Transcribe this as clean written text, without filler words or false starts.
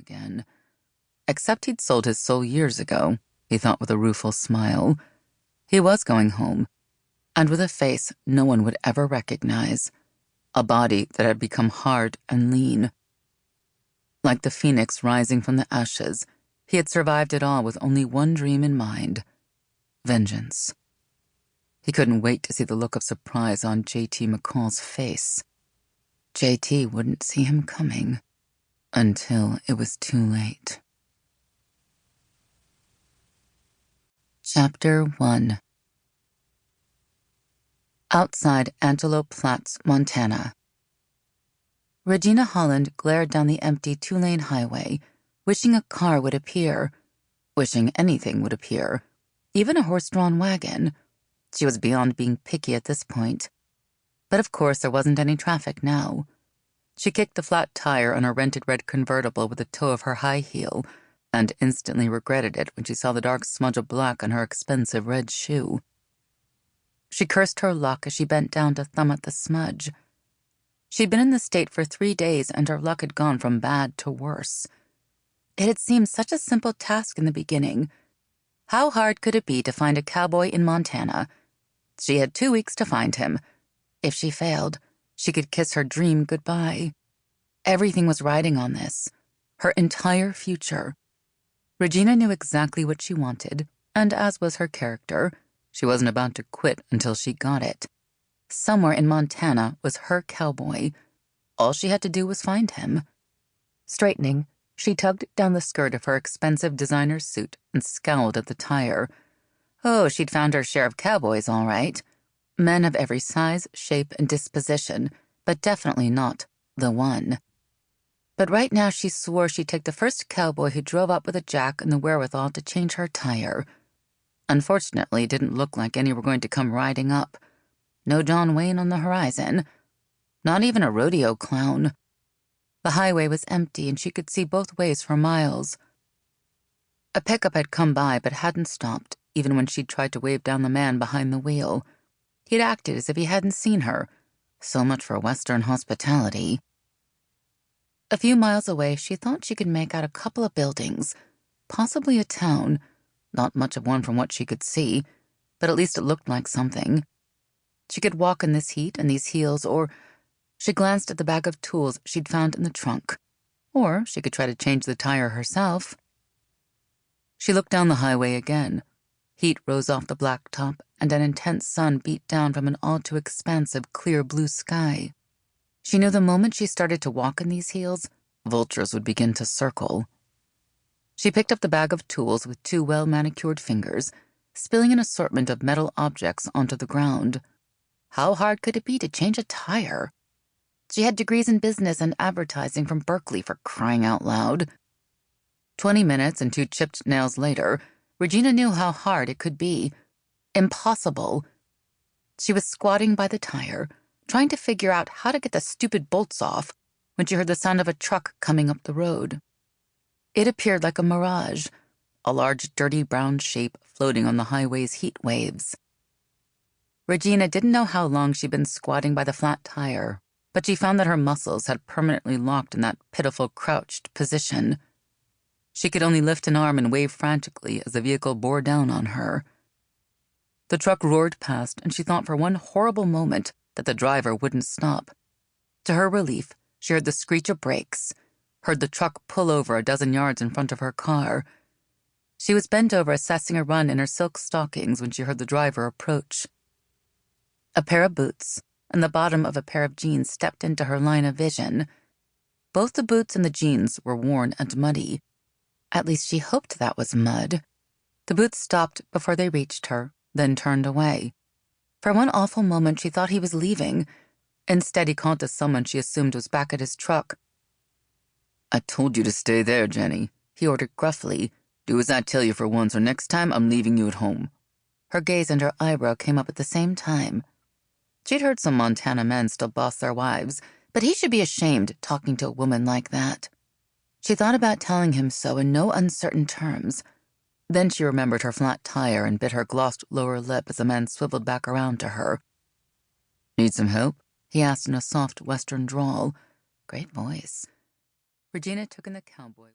again. Except he'd sold his soul years ago, he thought with a rueful smile. He was going home, and with a face no one would ever recognize, a body that had become hard and lean. Like the phoenix rising from the ashes, he had survived it all with only one dream in mind: vengeance. He couldn't wait to see the look of surprise on J.T. McCall's face. J.T. wouldn't see him coming until it was too late. Chapter 1. Outside Antelope Flats, Montana. Regina Holland glared down the empty two-lane highway, wishing a car would appear, wishing anything would appear, even a horse-drawn wagon. She was beyond being picky at this point. But of course there wasn't any traffic now. She kicked the flat tire on her rented red convertible with the toe of her high heel, and instantly regretted it when she saw the dark smudge of black on her expensive red shoe. She cursed her luck as she bent down to thumb at the smudge. She'd been in the state for 3 days, and her luck had gone from bad to worse. It had seemed such a simple task in the beginning. How hard could it be to find a cowboy in Montana? She had 2 weeks to find him. If she failed, she could kiss her dream goodbye. Everything was riding on this. Her entire future. Regina knew exactly what she wanted, and as was her character, she wasn't about to quit until she got it. Somewhere in Montana was her cowboy. All she had to do was find him. Straightening, she tugged down the skirt of her expensive designer suit and scowled at the tire. Oh, she'd found her share of cowboys, all right. Men of every size, shape, and disposition, but definitely not the one. But right now she swore she'd take the first cowboy who drove up with a jack and the wherewithal to change her tire. Unfortunately, it didn't look like any were going to come riding up. No John Wayne on the horizon. Not even a rodeo clown. The highway was empty and she could see both ways for miles. A pickup had come by but hadn't stopped, even when she'd tried to wave down the man behind the wheel. He'd acted as if he hadn't seen her. So much for Western hospitality. A few miles away, she thought she could make out a couple of buildings, possibly a town. Not much of one from what she could see, but at least it looked like something. She could walk in this heat and these heels, or she glanced at the bag of tools she'd found in the trunk, or she could try to change the tire herself. She looked down the highway again. Heat rose off the blacktop, and an intense sun beat down from an all too expansive clear blue sky. She knew the moment she started to walk in these heels, vultures would begin to circle. She picked up the bag of tools with 2 well-manicured fingers, spilling an assortment of metal objects onto the ground. How hard could it be to change a tire? She had degrees in business and advertising from Berkeley, for crying out loud. 20 minutes and 2 chipped nails later, Regina knew how hard it could be. Impossible. She was squatting by the tire, trying to figure out how to get the stupid bolts off, when she heard the sound of a truck coming up the road. It appeared like a mirage, a large dirty brown shape floating on the highway's heat waves. Regina didn't know how long she'd been squatting by the flat tire, but she found that her muscles had permanently locked in that pitiful crouched position. She could only lift an arm and wave frantically as the vehicle bore down on her. The truck roared past, and she thought for one horrible moment that the driver wouldn't stop. To her relief, she heard the screech of brakes, heard the truck pull over a dozen yards in front of her car. She was bent over assessing a run in her silk stockings when she heard the driver approach. A pair of boots and the bottom of a pair of jeans stepped into her line of vision. Both the boots and the jeans were worn and muddy. At least she hoped that was mud. The boots stopped before they reached her, then turned away. For one awful moment, she thought he was leaving. Instead, he called to someone she assumed was back at his truck. "I told you to stay there, Jenny," he ordered gruffly. "Do as I tell you for once, or next time I'm leaving you at home." Her gaze and her eyebrow came up at the same time. She'd heard some Montana men still boss their wives, but he should be ashamed talking to a woman like that. She thought about telling him so in no uncertain terms. Then she remembered her flat tire and bit her glossed lower lip as the man swiveled back around to her. "Need some help?" he asked in a soft Western drawl. Great voice. Regina took in the cowboy.